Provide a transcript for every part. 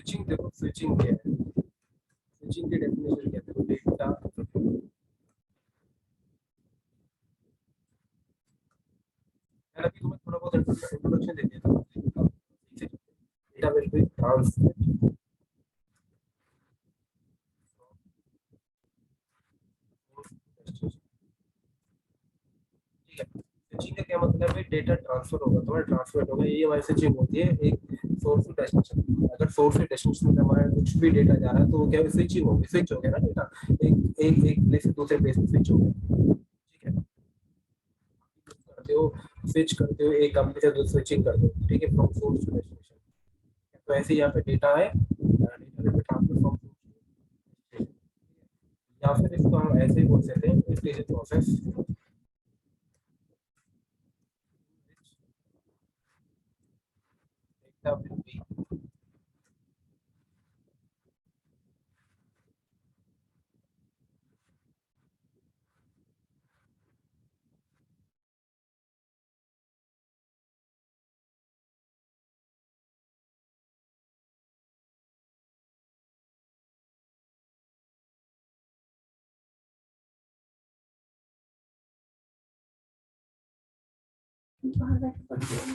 Switching देखो, switching क्या है, स्विचिंग की डेफिनेशन क्या है, देखो डेटा, मैंने अभी तुम्हें थोड़ा बहुत इंट्रोडक्शन दे दिया था, डेटा विल बी ट्रांसमिट, ठीक है। स्विचिंग का क्या मतलब है, डेटा ट्रांसफर होगा, तुम्हारा ट्रांसफर होगा, ये हमारी स्विचिंग होती है एक सोर्स टू डेस्टिनेशन। अगर सोर्स से डेस्टिनेशन में हमारा कुछ भी डेटा जा रहा है तो वो क्या है, स्विचिंग होगी, स्विच हो गया ना डेटा, एक एक एक प्लेस से दूसरे प्लेस में स्विच हो गया, ठीक है। करते हो, स्विच करते हो एक कंपनी से दूसरी स्विचिंग करते हो, ठीक है, फ्रॉम सोर्स टू डेस्टिनेशन। तो ऐसे ही यहाँ पे डेटा है, डेटा में ट्रांसफर फ्रॉम, या फिर इसको हम ऐसे ही बोल सकते हैं, it is a process data will B,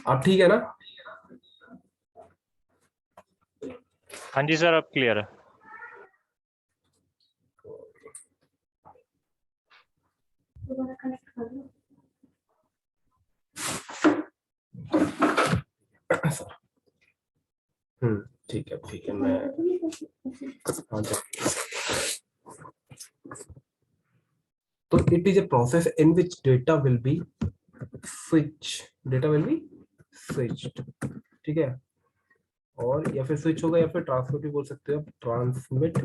अब ठीक है ना? हाँ जी सर, अब क्लियर है। ठीक है, मैं हाँ जी। तो it is a process in which data will be switched, ठीक है। और या फिर स्विच होगा या फिर ट्रांसमिट भी बोल सकते हो, transmit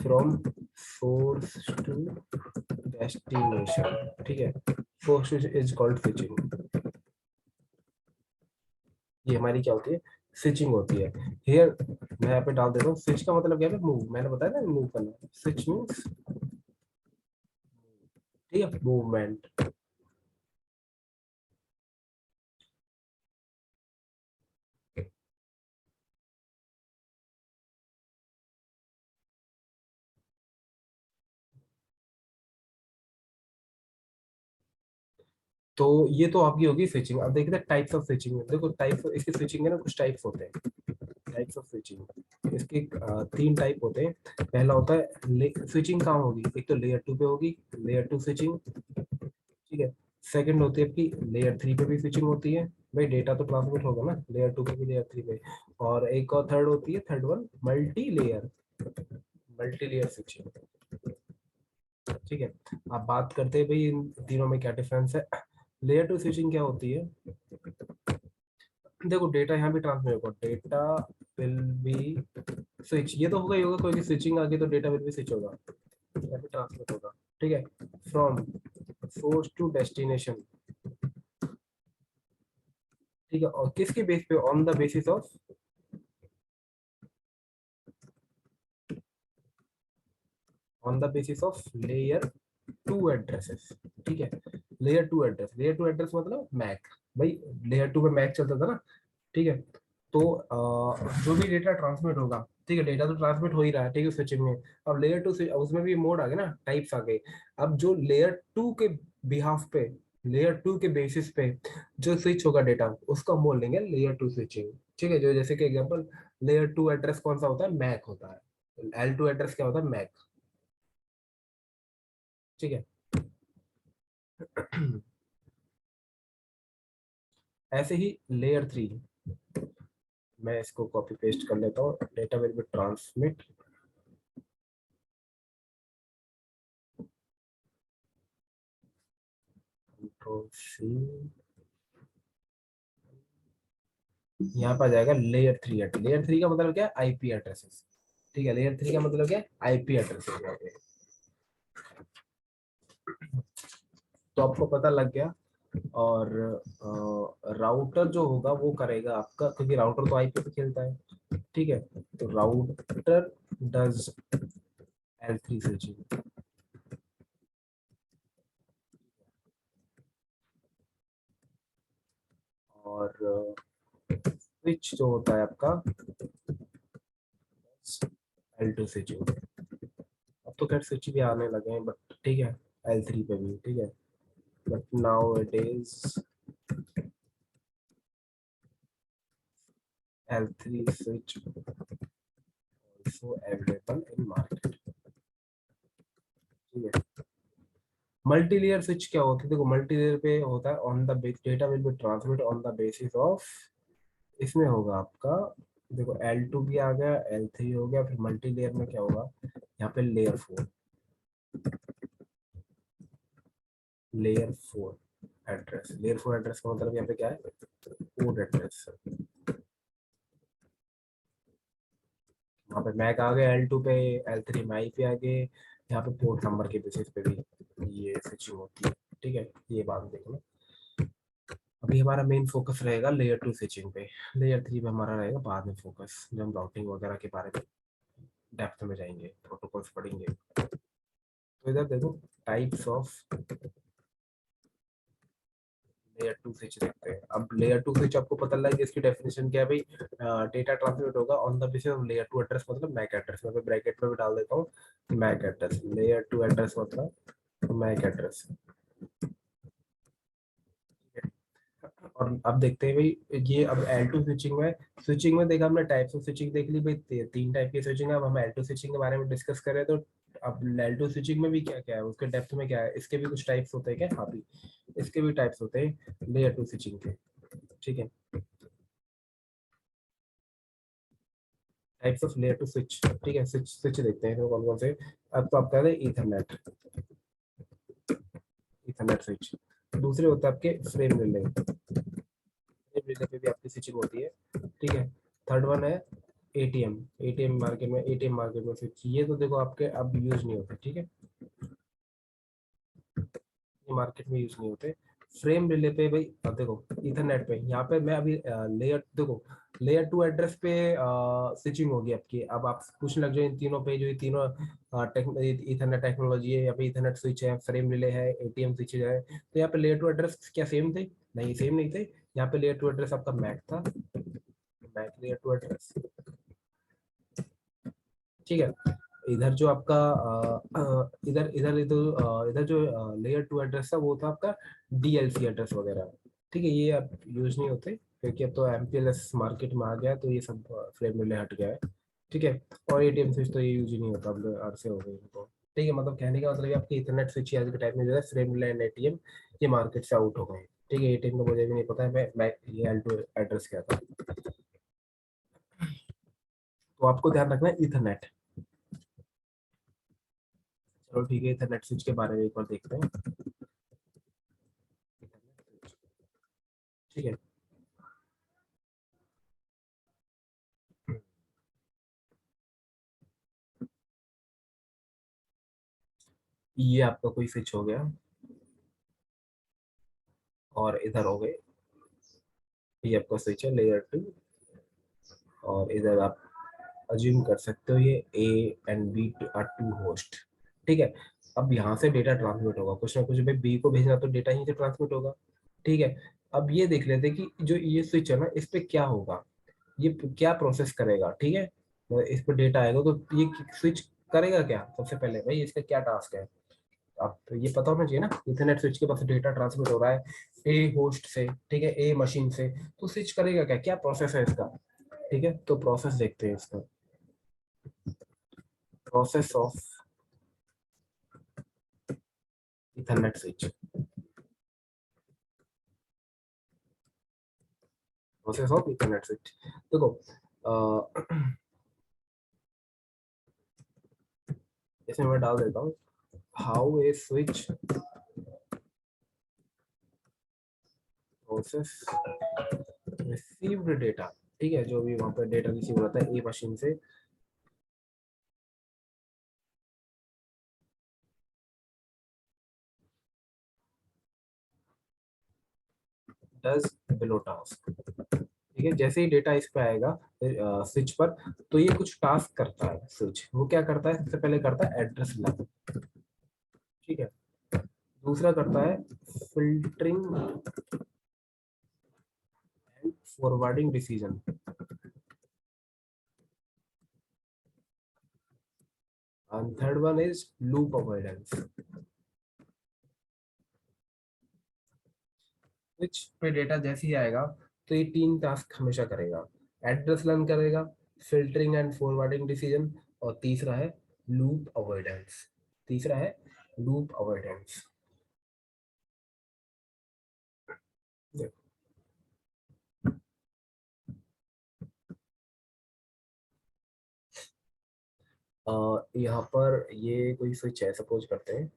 from source to destination, ठीक है। फर्स्ट इज कॉल्ड स्विचिंग, ये हमारी क्या होती है, स्विचिंग होती है। हियर मैं यहाँ पे डाल देता हूँ, स्विच का मतलब क्या है, मूव, मैंने बताया ना मूव करना, स्विच मीन्स, ठीक है, मूवमेंट। तो ये तो आपकी होगी स्विचिंग। अब देखते हैं टाइप्स ऑफ स्विचिंग। देखो टाइप्स, इसके स्विचिंग है ना, कुछ टाइप्स होते हैं, टाइप्स ऑफ स्विचिंग। इसके तीन टाइप होते हैं। पहला होता है स्विचिंग कहाँ होगी, एक तो लेयर 2 पे होगी, लेयर 2 स्विचिंग, ठीक है। सेकंड होती है आपकी लेयर 3 पे भी स्विचिंग होती है, भाई डेटा तो ट्रांसमिट होगा ना लेयर 2 पे भी लेयर 3 पे। और एक और थर्ड होती है, third one multi layer switching, ठीक है। अब बात करते हैं भाई इन तीनों में क्या डिफरेंस है। लेयर 2 स्विचिंग क्या होती है, देखो डेटा यहाँ भी ट्रांसमिट होगा, डेटा विल बी स्विच, ये तो होगा ही होगा, कोई भी स्विचिंग आगे तो डेटा विल बी स्विच होगा, यहाँ भी ट्रांसमिट होगा, ठीक है, फ्रॉम सोर्स टू डेस्टिनेशन, ठीक है। और किसके बेस पे, on the basis of layer 2 addresses, ठीक है। लेयर टू एड्रेस मतलब मैक, भाई लेयर 2 पे मैक चलता था ना, ठीक है। तो जो भी डेटा ट्रांसमिट होगा, ठीक है, डेटा तो ट्रांसमिट हो ही रहा है, ठीक है, स्विचिंग में। अब लेयर 2 से उसमें भी मोड आ गए ना, टाइप्स आ गए। अब जो लेयर 2 के बिहाफ पे, लेयर 2 के बेसिस पे जो स्विच होगा डेटा, उसको हम बोल देंगे लेयर 2 स्विचिंग, ठीक है। जो जैसे कि एग्जांपल, लेयर 2 एड्रेस कौन सा होता है, मैक होता है। L2 एड्रेस क्या होता है, मैक, ठीक है। ऐसे ही लेयर 3, मैं इसको कॉपी पेस्ट कर लेता हूँ, data will be transmit control C, यहाँ पर जाएगा लेयर 3 एड्रेस। लेयर 3 का मतलब क्या है, आईपी एड्रेसेस, ठीक है। लेयर 3 का मतलब क्या है, आईपी एड्रेसेस यहाँ पे। तो आपको पता लग गया। और राउटर जो होगा वो करेगा आपका, क्योंकि राउटर तो आईपी पे खेलता है, ठीक है। तो राउटर डज L3 स्विचिंग, और स्विच जो होता है आपका, L2 स्विचिंग। अब तो खैर स्विच भी आने लगे हैं बट ठीक है, L3 पे भी ठीक है, but now it is L3 switch also available in market। ठीक है, मल्टी लेयर स्विच क्या होती है? देखो मल्टी लेयर पे होता है on the data will be transmit on the basis of, इसमें होगा आपका, देखो L2 भी आ गया, L3 हो गया, फिर मल्टी लेयर में क्या होगा यहाँ पे layer 4, layer 4 address, layer 4 address का मतलब यहाँ पे क्या है, पोर्ट एड्रेस। वहाँ पे मैक आ गया L2 पे, L3 माई पे आ गए, यहाँ पे पोर्ट नंबर के बेसिस पे भी ये स्विचिंग होती है। ठीक है, ये बात देखना। अभी हमारा मेन फोकस रहेगा लेयर 2 स्विचिंग पे, लेयर 3 पे हमारा रहेगा बाद में फोकस, जब हम राउटिंग वगैरह के बारे में डेप्थ में जाएंगे, प्रोटोकॉल्स पढ़ेंगे। तो इधर देखो टाइप्स ऑफ लेयर 2 स्विच देखते हैं। अब लेयर 2 स्विच आपको पता लगा कि इसकी डेफिनेशन क्या है भाई, डेटा ट्रांसमिट होगा on the basis of layer 2 address, मतलब मैक एड्रेस। मैं ब्रैकेट में भी डाल देता हूँ मैक एड्रेस, लेयर 2 एड्रेस मतलब मैक एड्रेस। और अब देखते हैं भाई ये, अब L2 स्विचिंग में देखा हमने टाइप्स ऑफ स्विचिंग देख ली भाई, तीन टाइप की स्विचिंग है। अब हम L2 स्विचिंग के बारे में डिस्कस करें तो अब L2 स्विचिंग में भी क्या क्या है, उसके डेप्थ में क्या है, इसके भी कुछ टाइप्स होते हैं क्या? हाँ भी, इसके भी टाइप्स होते हैं लेयर 2 स्विचिंग के। ठीक है, types of layer two switch. ठीक है, स्विच स्विच देखते हैं तो कौन कौन से। अब तो आप कह रहे हैं ईथरनेट, ईथरनेट स्विच। दूसरे होते हैं आपके फ्रेम रिले, फ्रेम रिले पे भी आपकी स्विचिंग होती है। ठीक है, थर्ड वन है एटीएम, एटीएम मार्केट में स्विच, ये तो देखो आपके अब यूज नहीं होते। ठीक है, ये मार्केट में यूज नहीं होते। फ्रेम रिले पे भाई, अब देखो इथरनेट पे, यहाँ पे मैं अभी लेयर, देखो लेयर 2 एड्रेस पे स्विचिंग होगी आपकी। अब आप पूछने लग जाओ इन तीनों पे, जो ये तीनों इथरनेट टेक्नोलॉजी है, यहाँ पे इथरनेट स्विच है, फ्रेम रिले है, एटीएम स्विच है, तो यहाँ पे लेयर 2 एड्रेस क्या सेम थे? नहीं, सेम नहीं थे। यहाँ पे लेयर 2 एड्रेस आपका मैक था, मैक लेयर 2 एड्रेस। ठीक है, इधर जो आपका इधर इधर इधर इधर जो लेयर 2 एड्रेस था वो था आपका डीएलसी एड्रेस वगैरह। ठीक है, ये अब यूज नहीं होते क्योंकि अब तो एमपीएलएस मार्केट में आ गया है, तो ये सब फ्रेम रिले हट गया है। ठीक है, और एटीएम स्विच तो ये यूज ही नहीं होता, अब अर्थ से हो गई इनको। ठीक है, मतलब कहने का मतलब ये आपके इंटरनेट स्विच आज के टाइम में जो है फ्रेम रिले एंड एटीएम, ये मार्केट से आउट हो गए। ठीक है, एटीएम का मुझे भी नहीं पता है, मैं ये L2 एड्रेस क्या था। तो आपको ध्यान रखना है इथरनेट। चलो ठीक है, इथरनेट स्विच के बारे में एक बार देखते हैं। ठीक है, ये आपका कोई स्विच हो गया, और इधर हो गए, ये आपका स्विच है लेयर 2, और इधर आप अज्यूम कर सकते हो ये A and B are two host. ठीक है, अब यहाँ से डेटा ट्रांसमिट होगा, कुछ ना कुछ भाई बी को भेजना तो डेटा यहीं से ट्रांसमिट होगा। ठीक है, अब ये देख लेते हैं कि जो ये स्विच है ना, इस पे क्या होगा, ये क्या प्रोसेस करेगा। ठीक है, तो इस पे डेटा आएगा तो ये स्विच करेगा क्या, सबसे पहले भाई इसका क्या टास्क है। अब तो ये पता होना चाहिए ना, इथरनेट स्विच के पास डेटा ट्रांसमिट हो रहा है ए होस्ट से, ठीक है, ए मशीन से, तो स्विच करेगा क्या, क्या प्रोसेस है इसका। ठीक है, तो प्रोसेस देखते हैं इसका, process of Ethernet switch, process of Ethernet switch. देखो इसमें मैं डाल देता हूँ how a switch process received data. ठीक है, जो भी वहां पर डेटा रिसीव होता है ए मशीन से, डज बिलो टास्क। ठीक है, जैसे ही डेटा इस पे आएगा स्विच पर, तो ये कुछ टास्क करता है स्विच। वो क्या करता है, सबसे पहले करता है एड्रेस लैब। ठीक है, दूसरा करता है filtering and forwarding decision. and third one is loop avoidance, which पे डेटा जैसे ही आएगा तो ये तीन टास्क हमेशा करेगा, एड्रेस लर्न करेगा, फिल्टरिंग एंड फॉरवर्डिंग डिसीजन, और तीसरा है लूप अवॉइडेंस। तीसरा है लूप अवॉइडेंस। यहाँ पर ये कोई स्विच है सपोज करते हैं,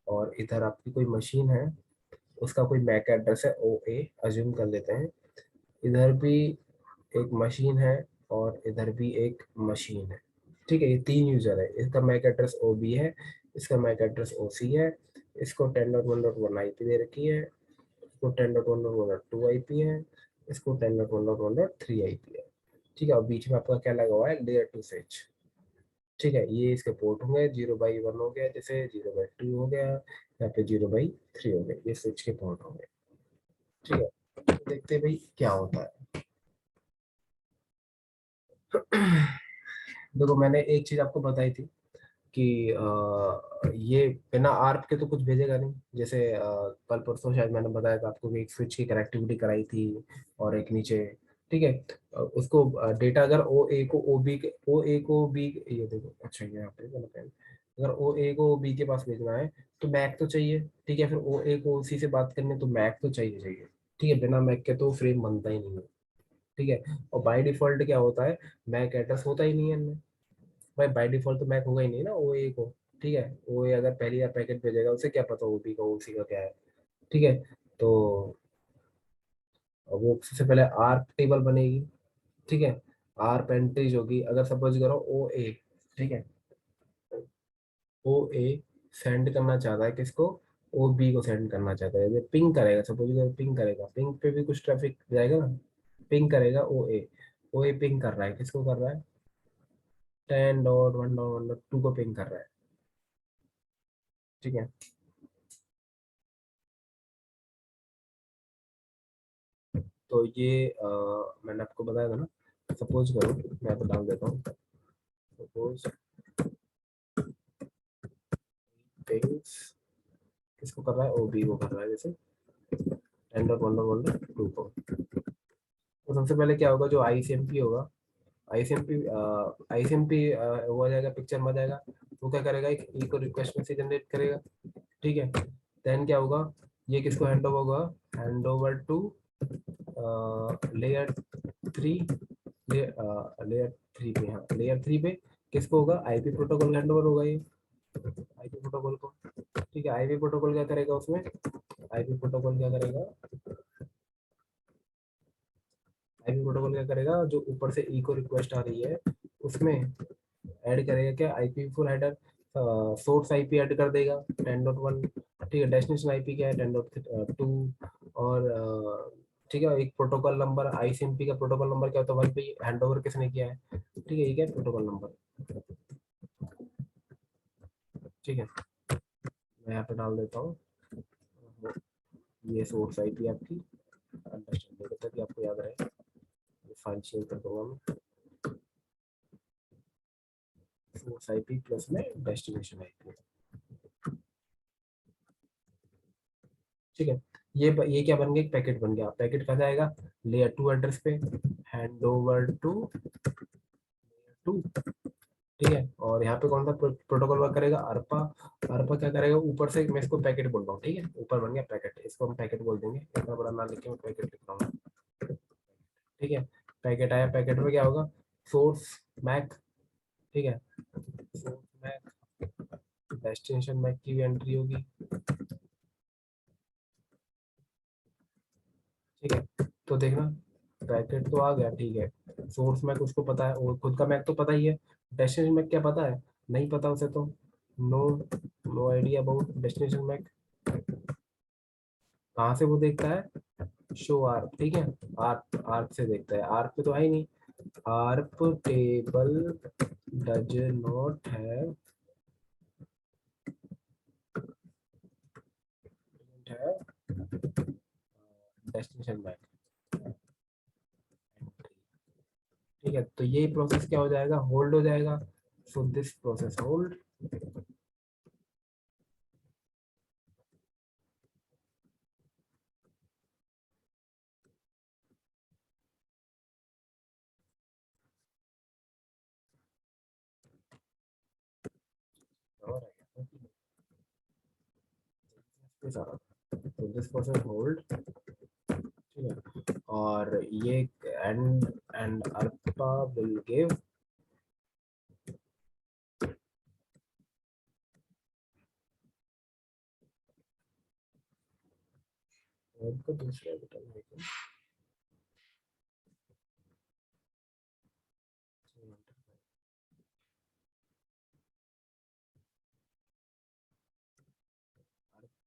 और इधर आपकी कोई मशीन है, उसका कोई मैक एड्रेस है ओ ए, अज्यूम कर लेते हैं। इधर भी एक मशीन है और इधर भी एक मशीन है, ठीक है। ये तीन यूजर है, इसका मैक एड्रेस ओ बी है, इसका मैक एड्रेस ओ सी है, इसको 10.1.1 आई पी दे रखी है, इसको 10.1.1.2 आई पी है, इसको 10.1.1.3 आई पी है, ठीक है। और बीच में आपका क्या लगा हुआ है, लेयर टू स्विच, ठीक है। ये इसके पोर्ट होंगे, 0/1 हो गया, जैसे 0/2 हो गया, यहाँ पे 0/3 हो गया, ये स्विच के पोर्ट होंगे, ठीक है। तो देखते हैं भाई क्या होता है। देखो मैंने एक चीज आपको बताई थी कि ये बिना आर्प के तो कुछ भेजेगा नहीं। जैसे कल परसों शायद मैंने बताया था आपको कि एक स्विच की कनेक्टिविटी कराई थी और एक नीचे, ठीक है। उसको डेटा अगर ओ ए को ओ बी के, ओ ए को बी, ये देखो अच्छा ये यहाँ पे गलत है। अगर ओ ए को बी के पास भेजना है तो मैक तो चाहिए, ठीक है। फिर ओ ए को सी से बात करनी है तो मैक तो चाहिए चाहिए, ठीक है। बिना मैक के तो फ्रेम बनता ही नहीं है, ठीक है। और बाय डिफॉल्ट क्या होता है, मैक एड्रेस होता ही नहीं है इनमें। भाई बाय डिफॉल्ट तो मैक होगा ही नहीं ना ओ ए को, ठीक है। ओ ए अगर पहली बार पैकेट भेजेगा उसे क्या पता ओ बी का ओ सी का क्या है, ठीक है। तो वो सबसे पहले आर्क टेबल बनेगी, ठीक है। आर्प एंट्रीज होगी, अगर सपोज करो ओ ए, ठीक है, ओ ए सेंड करना चाहता है किसको, ओ बी को सेंड करना चाहता है, पिंग करेगा, सपोज करो पिंग करेगा, पिंग पे भी कुछ ट्रैफिक जाएगा ना, पिंग करेगा ओ ए पिंग कर रहा है, किसको कर रहा है, 10.1.1.2 को पिंग कर रहा है, ठीक है। तो ये मैंने आपको बताया था ना, सपोज करो मैं आपको डाल देता हूँ, सपोज पिंग्स किसको कर रहा है, ओ बी को कर रहा है, जैसे 10.1.1.2 को। तो सबसे पहले क्या होगा, जो आईसीएमपी होगा, आईसीएमपी आईसीएमपी हो जाएगा, पिक्चर में आ जाएगा। वो क्या करेगा, एक ई को रिक्वेस्ट में से जनरेट करेगा, ठीक है। देन क्या होगा, ये किसको हैंड ओवर होगा, hand over to layer 3, layer 3 पे, हाँ लेयर 3 पे किसको होगा, आईपी प्रोटोकॉल हैंड ओवर होगा ये, आईपी प्रोटोकॉल को, ठीक है। आईपी प्रोटोकॉल क्या करेगा उसमें, आईपी प्रोटोकॉल क्या करेगा, आईपी प्रोटोकॉल क्या करेगा, जो ऊपर से ई को रिक्वेस्ट आ रही है उसमें ऐड करेगा क्या, IP full header, source IP add कर देगा 10.1, ठीक है। डेस्टिनेशन आईपी क्या है 10.2, और ठीक है एक प्रोटोकॉल नंबर, आईसीएमपी का प्रोटोकॉल नंबर क्या होता है, वहीं पे हैंड ओवर किसने किया है, ठीक है। ये क्या प्रोटोकॉल नंबर, ठीक है। मैं यहाँ पे डाल देता हूँ, ये सोर्स आईपी आपकी, अंडरस्टैंड ताकि आपको याद रहे। ये फाइल शेयर कर दूंगा मैं, सोर्स आईपी प्लस में डेस्टिनेशन आईपी, ठीक है। ये क्या बन गया, एक पैकेट बन गया। पैकेट कहाँ जाएगा, लेयर 2 एड्रेस पे, हैंड ओवर टू, ठीक है। और यहाँ पे कौन सा प्रोटोकॉल वर्क करेगा, अरपा। अरपा क्या करेगा, ऊपर से मैं इसको पैकेट बोल रहा हूँ, ठीक है। ऊपर बन गया पैकेट, इसको हम पैकेट बोल देंगे, इतना बड़ा ना लिख के मैं पैकेट लिख रहा हूँ, ठीक है। पैकेट आया, पैकेट में क्या होगा, सोर्स मैक, ठीक है, सोर्स मैक, डेस्टिनेशन मैक की भी एंट्री होगी, ठीक है। तो देखना पैकेट तो आ गया, ठीक है। सोर्स मैक उसको पता है, और खुद का मैक तो पता ही है, डेस्टिनेशन मैक क्या पता है, नहीं पता उसे तो no, no idea about destination MAC. कहाँ से वो देखता है, शो आर्प, ठीक है। आर्प, आर्प से देखता है, आर्प पे तो है ही नहीं, ARP table does not have destination MAC, ठीक है, तो ये प्रोसेस क्या हो जाएगा, होल्ड हो जाएगा। So this process hold. तो दिस प्रोसेस होल्ड, ठीक है, और ये एंड अल्फा विल गिव को दूसरा बटन है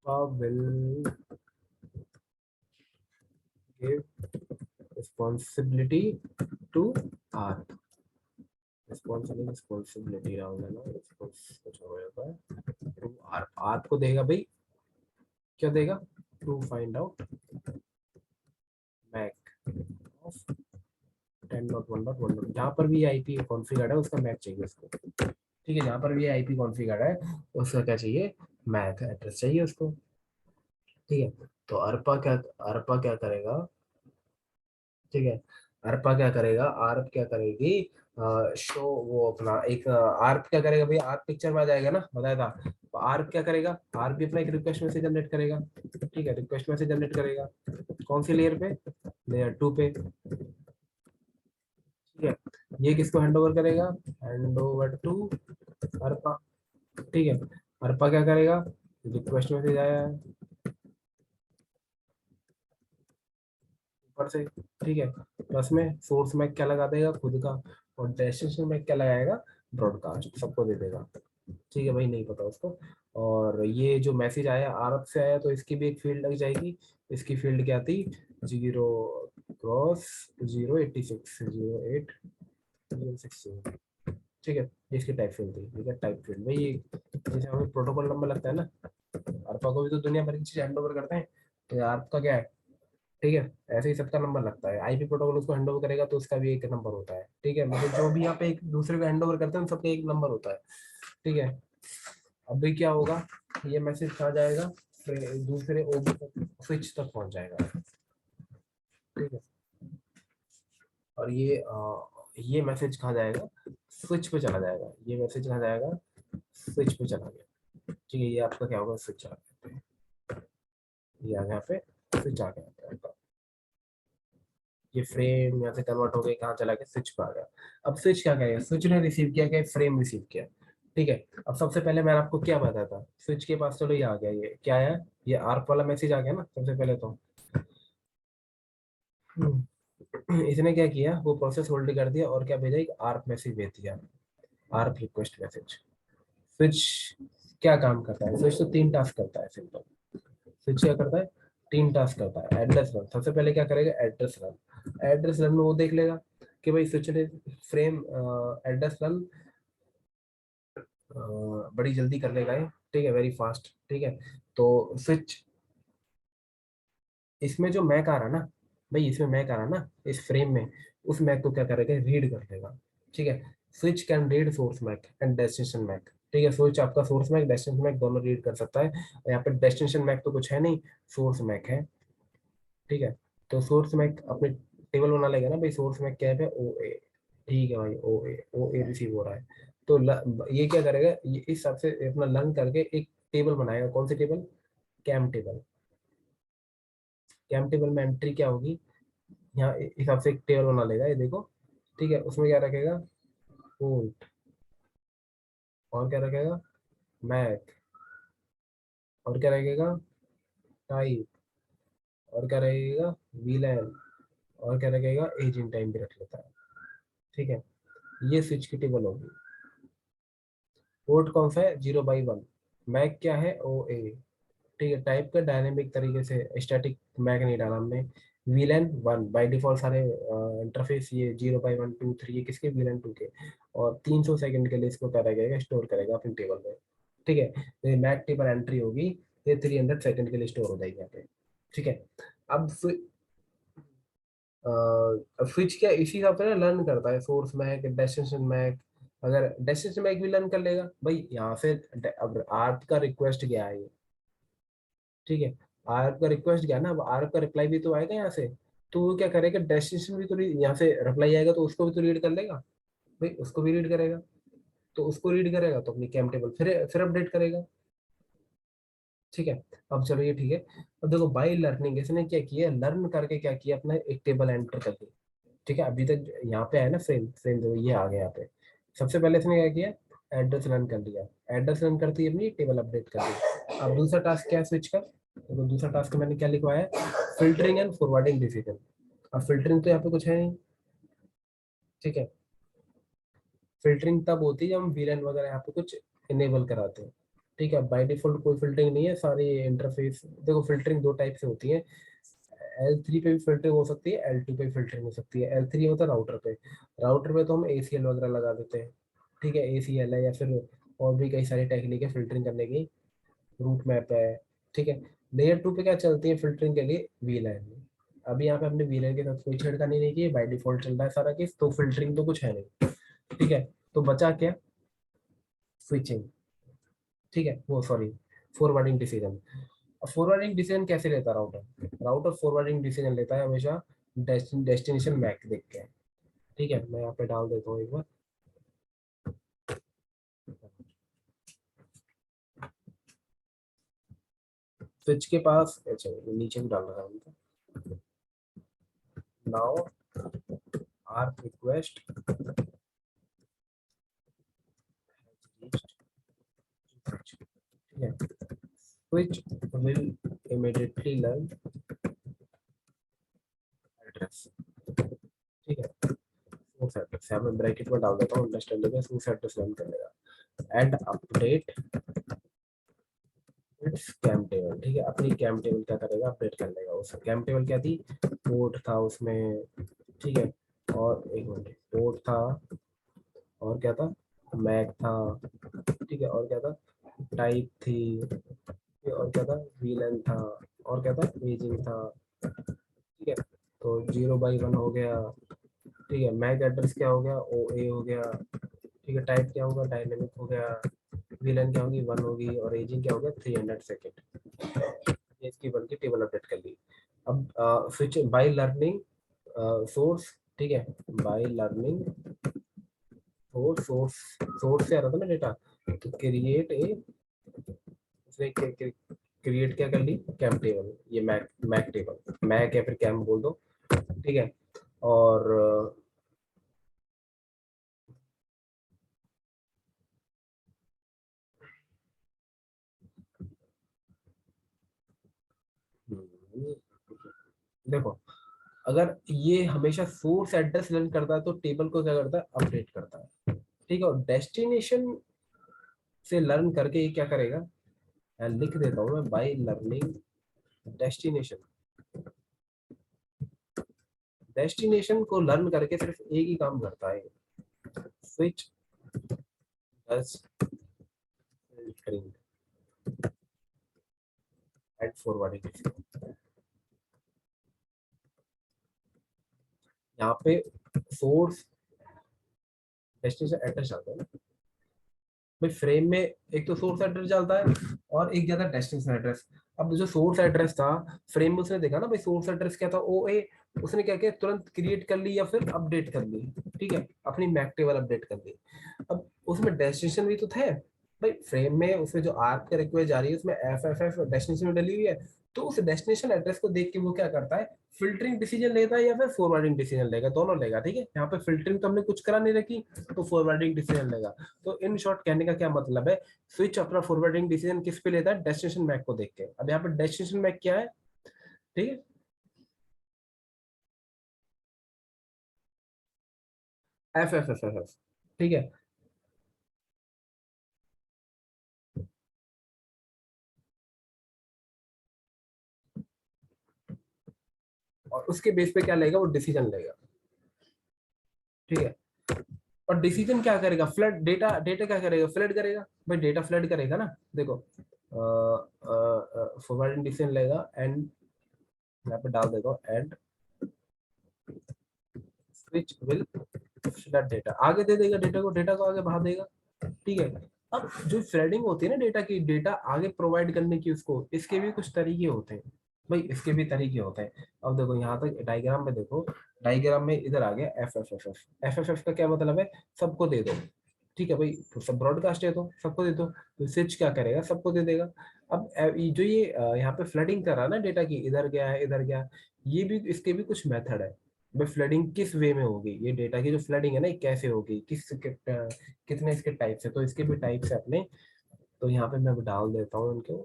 will give responsibility to R। Responsibility होगा ना, रिस्पॉन्स कुछ होगा टू आर। आर को देगा भाई, क्या देगा, to find out MAC of 10.1.1, जहाँ पर भी आईपी कॉन्फ़िगर्ड है उसका मैक चाहिए उसको। ठीक है, जहाँ पर भी आईपी कॉन्फ़िगर्ड है उसका क्या चाहिए, मैक एड्रेस चाहिए उसको। ठीक है, तो अरपा क्या करेगा, ठीक है, अर्पा क्या करेगा, आर्प क्या करेगी, शो वो अपना एक आर्प क्या करेगा भाई, आर्प पिक्चर में आ जाएगा ना, बताया था। तो आर्प क्या करेगा, आर्प भी अपना एक रिक्वेस्ट मैसेज जनरेट करेगा। ठीक है, रिक्वेस्ट मैसेज जनरेट करेगा कौन सी लेयर पे, लेयर 2 पे। ठीक है, ये किसको हैंड ओवर करेगा, हैंड ओवर टू अर्पा। ठीक है, अर्पा क्या करेगा, रिक्वेस्ट मैसेज आया है ऊपर से। ठीक है, प्लस में सोर्स मैक क्या लगा देगा खुद का, और डेस्टिनेशन मैक क्या लगाएगा, ब्रॉडकास्ट सबको दे देगा। ठीक है भाई, नहीं पता उसको। और ये जो मैसेज आया आरब से आया, तो इसकी भी एक फील्ड लग जाएगी। इसकी फील्ड क्या थी, 0x086 ठीक है, इसकी टाइप फील्ड थी। ठीक है, टाइप फील्ड भाई ये जैसे हमें प्रोटोकॉल नंबर लगता है ना, आरपा को भी तो दुनिया भर की चीज हैंड ओवर करते हैं, तो आरप का क्या है। ठीक है, ऐसे ही सबका नंबर लगता है, आईपी प्रोटोकॉल उसको हैंड ओवर करेगा तो उसका भी एक नंबर होता है। ठीक है, मतलब जो भी यहाँ पे एक दूसरे को हैंड ओवर करते हैं उन सबका एक नंबर होता है। ठीक है, अभी क्या होगा, ये मैसेज कहाँ जाएगा, फिर दूसरे ओबी तक, स्विच तक पहुंच जाएगा। ठीक है, और ये मैसेज कहाँ जाएगा, स्विच पे चला जाएगा। ये मैसेज कहाँ जाएगा, स्विच पे चला गया। ठीक है, ये आपका क्या होगा, स्विच आ गया, ये आ गया यहाँ पे, स्विच आ गया आपका। ये फ्रेम यहाँ से कन्वर्ट हो गई, कहाँ चला गया, स्विच पे आ गया। अब स्विच क्या करेगा, स्विच ने रिसीव किया क्या, फ्रेम रिसीव किया। ठीक है, अब सबसे पहले मैंने आपको क्या बताया था, स्विच के पास चलो ये आ गया, ये क्या है, ये आर्प वाला मैसेज आ गया ना सबसे पहले तो। इसने क्या किया, वो प्रोसेस होल्ड कर दिया और क्या भेजा, एक आर्प मैसेज भेज दिया, आर्प रिक्वेस्ट मैसेज। स्विच क्या काम करता है, स्विच तो 3 टास्क करता है सिंपल। स्विच क्या करता है, 3 टास्क करता है। एड्रेस रन, सबसे पहले क्या करेगा, एड्रेस रन। एड्रेस रन में वो देख लेगा कि भाई स्विच ने फ्रेम एड्रेस रन बड़ी जल्दी कर लेगा ये। ठीक है, वेरी फास्ट। ठीक है, तो स्विच, इसमें जो मैक आ रहा ना भाई, इसमें मैक आ रहा ना इस फ्रेम में, उस मैक को क्या करेगा, रीड कर लेगा। ठीक है, switch can read source MAC and destination MAC. ठीक है, स्विच आपका सोर्स मैक डेस्टिनेशन मैक दोनों रीड कर सकता है, और यहाँ पे डेस्टिनेशन मैक तो कुछ है नहीं, सोर्स मैक है। ठीक है, तो सोर्स मैक अपने टेबल बना लेगा ना भाई, सोर्स मैक क्या है, ओ ए। ठीक है भाई, ओ ए रिसीव हो रहा है। तो ये क्या करेगा, ये इस हिसाब से अपना लर्न करके एक टेबल बनाएगा, कौन सी table, CAM table. CAM table में एंट्री क्या होगी, यहाँ इस हिसाब से एक टेबल बना लेगा, ये देखो। ठीक है, उसमें क्या रखेगा, पोर्ट, और क्या रखेगा, मैक, और क्या रखेगा, टाइप, और क्या रखेगा, वीलैन, और क्या रखेगा, एज इन टाइम भी रख लेता है। ठीक है, ये स्विच की टेबल होगी। पोर्ट कौन सा है, 0/1। मैक क्या है, ओ ए। ठीक है, टाइप का डायनेमिक तरीके से, स्टैटिक मैक नहीं डाला हमने। वीलन 1 बाय डिफॉल्ट सारे इंटरफेस ये 0/1 2 3 ये किसके, वीलन 2 के। और 300 सेकंड के लिए इसको क्या रहेगा, स्टोर करेगा अपने टेबल में। ठीक है, ये मैक टेबल एंट्री होगी, ये 300 सेकंड के लिए स्टोर हो जाएगी यहाँ पे। ठीक है, अब स्विच क्या इसी हिसाब से लर्न करता है, सोर्स मैक, डेस्टिनेशन मैक। अगर डेस्टिनेशन मैक भी लर्न कर लेगा भाई, यहाँ से अब आर्थ का रिक्वेस्ट गया है ये, ठीक है, आर्थ का रिक्वेस्ट गया ना, अब आर्थ का रिप्लाई भी तो आएगा यहाँ से, तो वो क्या करेगा, डेस्टिनेशन भी तो यहाँ से रिप्लाई आएगा तो उसको भी तो रीड कर लेगा भाई, उसको भी रीड करेगा, तो उसको रीड करेगा तो अपनी कैम टेबल फिर अपडेट करेगा, ठीक है। अब चलो ये ठीक है। अब देखो बाय लर्निंग इसने क्या किया, लर्न करके क्या किया, अपना एक टेबल एंटर कर दी, ठीक है। अभी तक यहाँ पे है ना फ्रेम देखो ये आ गया यहाँ पे। सबसे पहले इसने क्या किया, एड्रेस रन कर लिया, एड्रेस रन करते ही अपनी टेबल अपडेट कर दी। अब दूसरा टास्क क्या है स्विच का, देखो दूसरा टास्क मैंने क्या लिखवाया है, फिल्टरिंग एंड फॉरवर्डिंग डिसीजन। अब फिल्टरिंग तो यहाँ पे कुछ है नहीं, ठीक है। फिल्टरिंग तब होती है जब हम वीलन वगैरह यहाँ पे कुछ इनेबल कराते हैं, ठीक है। बाय डिफॉल्ट कोई फिल्टरिंग नहीं है, सारी इंटरफेस देखो, फिल्टरिंग दो टाइप से होती है, L3 पे भी फिल्टरिंग हो सकती है, L2 पे भी फिल्टरिंग हो सकती है। L3 होता है राउटर पे, राउटर पे तो हम ACL वगैरह लगा देते हैं, ठीक है, ACL है या फिर और भी कई सारी टेक्निक है फिल्टरिंग करने की, रूट मैप है, ठीक है। लेयर 2 पे क्या चलती है फिल्टरिंग के लिए, VLAN। अभी यहाँ पे हमने VLAN के साथ कोई छेड़खानी नहीं की है, बाय डिफॉल्ट चल रहा है सारा केस, तो फिल्टरिंग तो कुछ है नहीं, ठीक है। तो बचा क्या, स्विचिंग, ठीक है, वो sorry, forwarding decision. Forwarding decision कैसे लेता है राउटर, राउटर फॉरवर्डिंग डिसीजन लेता है हमेशा डेस्टिनेशन मैक देख के, ठीक है। मैं यहाँ पे डाल देता हूँ एक बार, स्विच के पास, अच्छा नीचे भी डाल रहा हूँ, now arc request which will immediately learn address, ठीक है। सोर्स एड्रेस यहाँ मैं ब्रैकेट में डाल देता हूँ, अंडरस्टैंड हो गया, सोर्स एड्रेस लर्न कर लेगा and update its CAM table, ठीक है। अपनी कैम टेबल क्या करेगा, अपडेट कर लेगा। उस कैम टेबल क्या थी, पोर्ट था उसमें, ठीक है, और एक मिनट, पोर्ट था और क्या था, मैक था, ठीक है, और क्या था, टाइप थी, और क्या था, वीलन था, और क्या था, एजिंग था, ठीक है। तो 0/1 हो गया, ठीक है। मैक एड्रेस क्या हो गया, OA हो गया, ठीक है। टाइप क्या होगा, डायनेमिक हो गया, वीलन क्या होगी, 1 होगी, और एजिंग क्या हो गया, 300 सेकेंड। ये इसकी बन के टेबल अपडेट कर ली। अब स्विच बाय लर्निंग सोर्स, ठीक है, बाय लर्निंग सोर्स, सोर्स से आ रहा था ना डेटा, तो क्रिएट ए, उसने क्रिएट क्या कर ली, कैम टेबल, ये मैक टेबल, मैक या फिर कैम बोल दो, ठीक है। और देखो, अगर ये हमेशा सोर्स एड्रेस लर्न करता है तो टेबल को क्या करता है, अपडेट करता है, ठीक है। और डेस्टिनेशन से लर्न करके ये क्या करेगा, मैं लिख देता हूँ, मैं बाय लर्निंग डेस्टिनेशन, डेस्टिनेशन को लर्न करके सिर्फ एक ही काम करता है, switch does filtering and forwarding. यहाँ पे सोर्स डेस्टिनेशन एड्रेस आता है ना भाई, फ्रेम में एक तो सोर्स एड्रेस चलता है और एक ज्यादा डेस्टिनेशन एड्रेस। अब जो सोर्स एड्रेस था, फ्रेम में उसने देखा ना भाई, सोर्स एड्रेस क्या था, OA, उसने क्या किया, तुरंत क्रिएट कर ली या फिर अपडेट कर ली, ठीक है, अपनी मैक टेबल अपडेट कर ली। अब उसमें डेस्टिनेशन भी तो थे भाई, फ्रेम में उसमें जो आर्क का रिक्वेस्ट जा रही है उसमें FFF डेस्टिनेशन में डली हुई है, तो उस डेस्टिनेशन एड्रेस को देख के वो क्या करता है, फिल्टरिंग डिसीजन लेता है या फिर फॉरवर्डिंग डिसीजन लेगा, दोनों लेगा, ठीक है। यहाँ पे फिल्टरिंग तो हमने कुछ करा नहीं रखी, तो फॉरवर्डिंग डिसीजन लेगा। तो इन शॉर्ट कहने का क्या मतलब है, स्विच अपना फॉरवर्डिंग डिसीजन किस पे लेता है, डेस्टिनेशन मैक को देख के। अब यहाँ पे डेस्टिनेशन मैक क्या है, ठीक है, FFFF, ठीक है। और उसके बेस पे क्या लेगा, वो डिसीजन लेगा, ठीक है। और डिसीजन क्या करेगा, फ्लड डेटा, डेटा क्या करेगा, फ्लड करेगा भाई, डेटा फ्लड करेगा ना। देखो फॉरवर्डिंग डिसीजन लेगा एंड, यहाँ पे डाल देता हूँ and switch will flood data, आगे दे देगा डेटा को, डेटा को आगे बढ़ा देगा, ठीक है। अब जो फ्लडिंग होती है ना डेटा की, डेटा आगे प्रोवाइड करने की, उसको इसके भी कुछ तरीके होते हैं भाई, इसके भी तरीके होते हैं। अब देखो यहाँ तक डायग्राम में देखो, डायग्राम में इधर आ गया F F F F, F F F का क्या मतलब है, सबको दे दो, ठीक है भाई, तो सब ब्रॉडकास्ट है तो सबको दे दो, तो स्विच क्या करेगा, सबको दे देगा। अब जो ये यहाँ पे फ्लडिंग कर रहा है ना डेटा की, इधर गया है इधर गया, ये भी इसके भी कुछ मेथड है भाई, फ्लडिंग किस वे में होगी, ये डेटा की जो फ्लडिंग है ना, ये कैसे होगी, कितने इसके टाइप्स है, तो इसके भी टाइप्स है अपने, तो यहाँ पे मैं डाल देता हूँ इनको,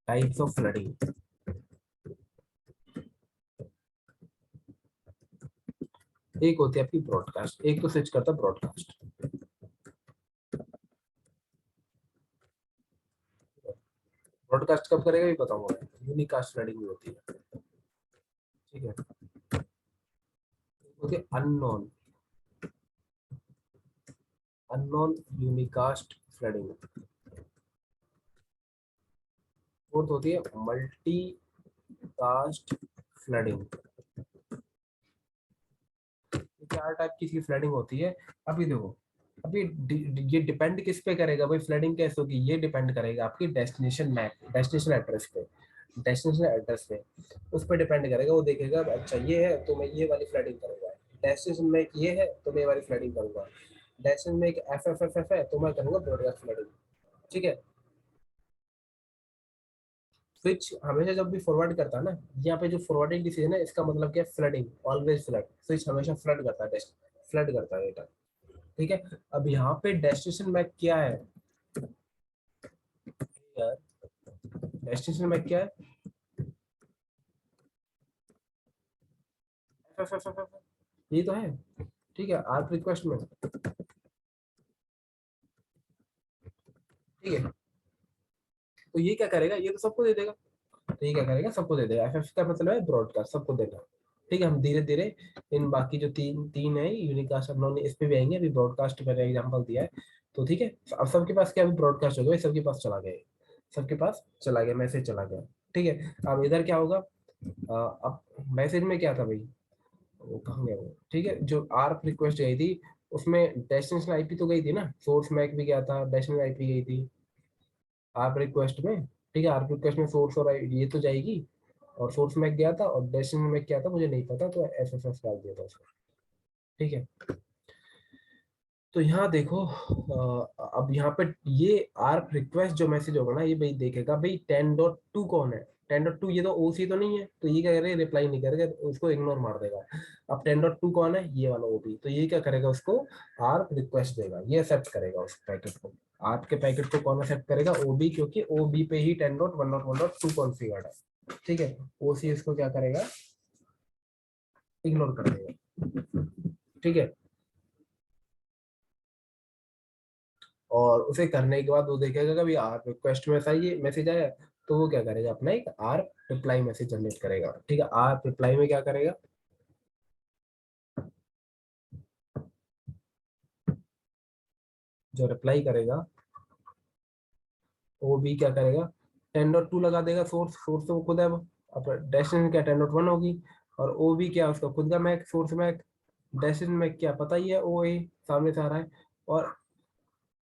टाइप्स ऑफ फ्लडिंग। एक होती है आपकी ब्रॉडकास्ट, एक तो स्विच करता है ब्रॉडकास्ट, ब्रॉडकास्ट कब करेगा ये बताऊंगा, यूनिकास्ट फ्लडिंग भी होती है, ठीक है। Okay, unknown, unknown unicast flooding. Fourth होती है मल्टी कास्ट फ्लडिंग। चार टाइप की इसकी फ्लडिंग होती है। अभी देखो, अभी ये डिपेंड किस पे करेगा भाई, फ्लडिंग कैसे होगी, ये डिपेंड करेगा आपकी डेस्टिनेशन मैप, डेस्टिनेशन एड्रेस पे, डेस्टिनेशन एड्रेस पे, उस पर डिपेंड करेगा। वो देखेगा अच्छा ये है तो मैं ये वाली फ्लडिंग करूंगा, डेस्टिनेशन में ये है तो मैं ये वाली फ्लडिंग करूंगा, डेस्टिनेशन में एक एफ एफ एफ एफ है तो मैं करूंगा ब्रॉडकास्ट फ्लडिंग, ठीक है। स्विच हमेशा जब भी फॉरवर्ड करता है ना, यहाँ पे जो फॉरवर्डिंग डिसीजन है इसका मतलब क्या है, फ्लडिंग, ऑलवेज फ्लड, स्विच हमेशा फ्लड करता है, फ्लड करता है डेटा, ठीक है। अब यहाँ पे डेस्टिनेशन में क्या है यार, डेस्टिनेशन में क्या है, ये तो है, ठीक है, आर्क रिक्वेस्ट में, ठीक है। तो ये क्या करेगा, ये तो सबको दे देगा, तो ये क्या करेगा, सबको दे देगा, एफ का मतलब है ब्रॉडकास्ट, सबको देना, ठीक है। हम धीरे धीरे इन बाकी जो तीन तीन है यूनिकास्ट अपनों इस पे भी आएंगे, अभी ब्रॉडकास्ट मैंने एग्जांपल दिया है, तो ठीक है। अब सबके पास क्या, अभी ब्रॉडकास्ट हो गया, सबके पास चला गया, सबके पास चला गया, मैसेज चला गया, ठीक है। अब इधर क्या होगा, अब मैसेज में क्या था भाई, वो कहाँ गया वो, ठीक है, जो आर्क रिक्वेस्ट गई थी उसमें डेस्टिनेशन आईपी तो गई थी ना, सोर्स मैक भी गया था, डेस्टिनेशन आईपी गई थी आर्क रिक्वेस्ट में, ठीक है। आर्क रिक्वेस्ट में सोर्स और ये तो जाएगी, और सोर्स मैक गया था और डेस्टिनेशन मैक क्या था मुझे नहीं पता, तो एस एस एस डाल दिया था उसको, ठीक है। तो यहाँ देखो, अब यहाँ पे ये आर्क रिक्वेस्ट जो मैसेज होगा ना, ये भाई देखेगा भाई 10.2 कौन है, 10.2 ये तो ओसी तो नहीं है, तो ये क्या करेगा, रिप्लाई नहीं करेगा, उसको इग्नोर मार देगा। अब 10.2 कौन है, ये वाला ओबी, तो ये क्या करेगा, उसको आर्क रिक्वेस्ट देगा, ये एक्सेप्ट करेगा उस पैकेट को, आर्क के पैकेट को कौन एक्सेप्ट करेगा, ओबी, क्योंकि ओबी पे ही 10.1.1.2 कॉन्फ़िगर्ड है, ठीक है। ओसी इसको क्या करेगा, इग्नोर कर देगा, ठीक है। और उसे करने के बाद वो देखेगा कभी आर रिक्वेस्ट में ऐसा ये मैसेज आया, तो वो क्या करेगा, अपना एक आर रिप्लाई मैसेज जनरेट करेगा, ठीक है। आर रिप्लाई में क्या करेगा, जो रिप्लाई करेगा वो भी क्या करेगा, 10.2 लगा देगा, सोर्स, सोर्स तो वो खुद है, अब डेस्टिनेशन क्या 10.1 होगी, और ओ भी क्या उसका खुद का MAC, source MAC, destination MAC क्या पता ही है, ओ ए सामने से आ रहा है, और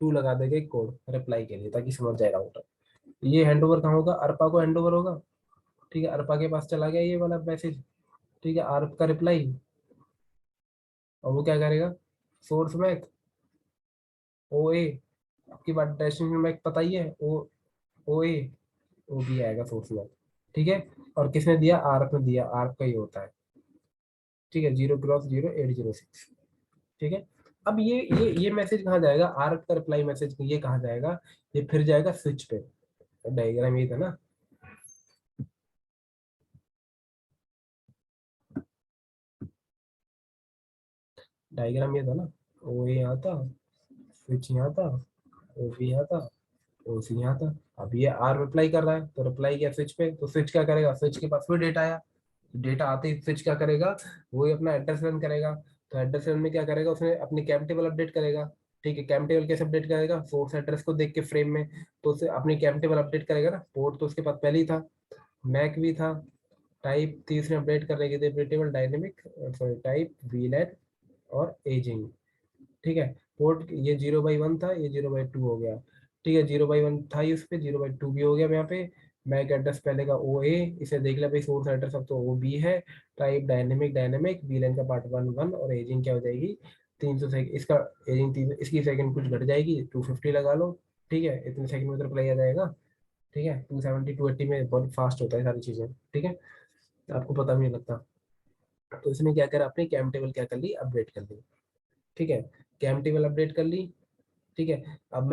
2 लगा देगा एक कोड रिप्लाई के लिए, ताकि समझ जाए राउटर। ये हैंडओवर कहाँ होगा, अरपा को हैंडओवर होगा, ठीक है, अरपा के पास चला गया ये वाला मैसेज, ठीक है, आर का रिप्लाई, और वो क्या करेगा, सोर्स मैक ओ ए, आपकी बात डेस्टिनेशन मैक पता ही है, ओ ए, वो भी आएगा सोर्स मैक, ठीक है। और किसने दिया, आर्क ने दिया, आर्क का ही होता है, ठीक है, 0x0806, ठीक है। अब ये मैसेज कहाँ जाएगा, आर्क का रिप्लाई मैसेज ये कहाँ जाएगा, ये फिर जाएगा स्विच पे, डायग्राम ये था ना, डायग्राम ये था ना, ओ ए यहाँ था, स्विच यहाँ था, ओ बी यहाँ था, ओ सी यहाँ था। अब ये आर रिप्लाई कर रहा है, तो रिप्लाई किया स्विच पे, तो स्विच क्या करेगा, स्विच के पास फिर डेटा आया, डेटा आते ही स्विच क्या करेगा, वही अपना एड्रेस रन करेगा, तो एड्रेस रन में क्या करेगा, उसने अपनी कैम टेबल अपडेट करेगा, ठीक है। कैम टेबल कैसे अपडेट करेगा, सोर्स एड्रेस को देख के फ्रेम में, तो उसे अपनी कैम टेबल अपडेट करेगा ना, पोर्ट तो उसके पास पहले ही था, मैक भी था, टाइप तीसरे अपडेट करने के लिए अपडेटेबल डायनेमिक, सॉरी टाइप वीलैन और एजिंग। ठीक है, पोर्ट ये 0/1 था, ये 0/2 हो गया। ठीक है, 0/1 था ही उस पे, 0/2 भी हो गया यहाँ पे। मैक एड्रेस पहले का ओ ए, इसे देख लिया भाई, सोर्स एड्रेस अब तो ओ बी है। टाइप डायनेमिक डायनेमिक, वीलन का पार्ट 1 और एजिंग क्या हो जाएगी 300 सेकंड, इसका एजिंग 300, इसकी सेकंड कुछ घट जाएगी 250 लगा लो। ठीक है, इतने सेकंड में रिप्लाई आ जाएगा। ठीक है, 270 280 में बहुत फास्ट होता है सारी चीजें। ठीक है, आपको पता भी नहीं लगता। तो इसने क्या करा, अपनी कैम टेबल क्या कर ली, अपडेट कर ली। ठीक है, कैम टेबल अपडेट कर ली। ठीक है, अब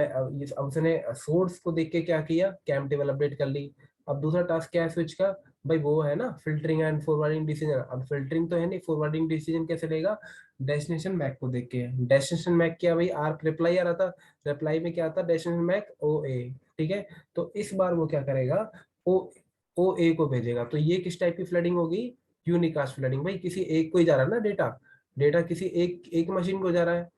उसने सोर्स को देख के क्या किया, कैम टेबल अपडेट कर ली। अब दूसरा टास्क क्या है स्विच का, भाई वो है ना फिल्टरिंग एंड फॉरवर्डिंग डिसीजन। अब फिल्टरिंग तो है नहीं, फॉरवर्डिंग डिसीजन कैसे लेगा, डेस्टिनेशन मैक को देख के। डेस्टिनेशन मैक क्या भाई, आर रिप्लाई आ रहा था, रिप्लाई में क्या आता, डेस्टिनेशन मैक ओ ए। ठीक है, तो इस बार वो क्या करेगा, ओ ओ ए को भेजेगा। तो ये किस टाइप की फ्लडिंग होगी, यूनिकास्ट फ्लडिंग। भाई किसी एक को ही जा रहा है ना डेटा, डेटा किसी एक एक मशीन को जा रहा है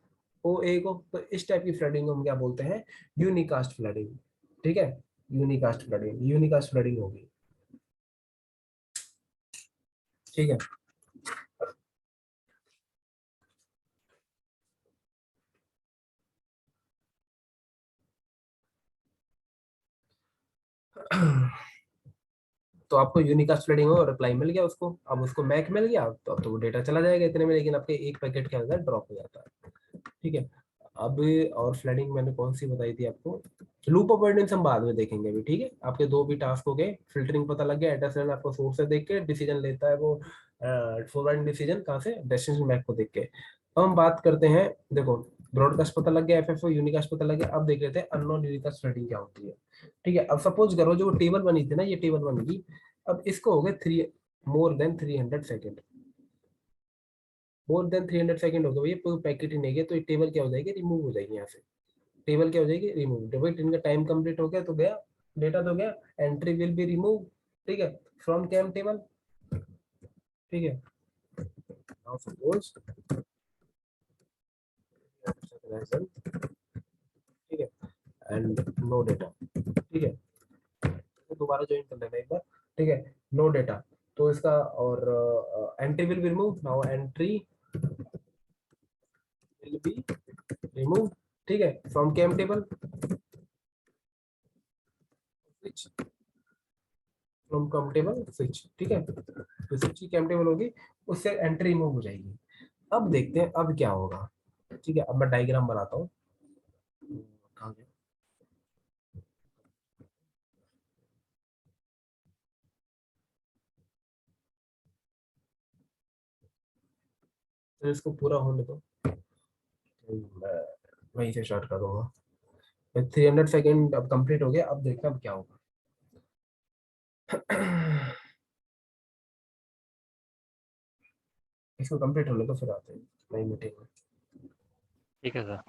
ओ ए को, तो इस टाइप की फ्लडिंग को हम क्या बोलते हैं, यूनिकास्ट फ्लडिंग। ठीक है, यूनिकास्ट फ्लडिंग, यूनिकास्ट फ्लडिंग होगी। ठीक है। तो आपको यूनिकास्ट फ्लडिंग हो, रिप्लाई मिल गया उसको, अब उसको मैक मिल गया, तो अब तो वो डेटा चला जाएगा इतने में, लेकिन आपके एक पैकेट के अंदर ड्रॉप हो जाता है। ठीक है, अब और फ्लडिंग मैंने कौन सी बताई थी आपको, लूप अवॉइडेंस हम बाद में देखेंगे अभी। ठीक है, आपके दो भी टास्क हो गए, फिल्टरिंग पता लग गया, एड्रेस आपको सोर्स से देख के डिसीजन लेता है वो, फॉरवर्ड डिसीजन कहाँ से, डेस्टिनेशन मैक को देख के। अब हम बात करते हैं, देखो ब्रॉडकास्ट पता लग गया, एफएफओ यूनिकास्ट पता लग गया, अब देख लेते हैं अननोन यूनिकास्ट फ्लडिंग क्या होती है। ठीक है, अब सपोज करो जो टेबल बनी थी ना, ये टेबल बनेगी, अब इसको हो गए 300 सेकेंड, मोर देन 300 सेकेंड हो गए भैया, कोई पैकेट ही नहीं गया, तो ये टेबल क्या हो जाएगी, रिमूव हो जाएगी यहाँ से। टेबल क्या हो जाएगी, रिमूव। जब भाई इनका टाइम कंप्लीट हो गया तो गया, डेटा तो गया, एंट्री विल बी रिमूव। ठीक है, फ्रॉम कैम टेबल। ठीक है, नाउ सपोज, ठीक है, एंड नो डेटा। ठीक है, तो दोबारा ज्वाइन कर लेना एक बार। ठीक है, नो डेटा, तो इसका और entry will be remove, now entry will be remove. ठीक है, from CAM table, switch from CAM table switch. ठीक है, तो स्विच की कैम टेबल होगी, उससे एंट्री रिमूव हो जाएगी। अब देखते हैं अब क्या होगा। ठीक है, अब मैं डायग्राम बनाता हूँ। कहाँ गया? तो इसको पूरा होने दो, मैं वहीं से स्टार्ट करूंगा। 300 सेकेंड अब कंप्लीट हो गया, अब देखते हैं अब क्या होगा। इसको कंप्लीट होने तो फिर आते हैं नई मीटिंग में। ठीक है सर।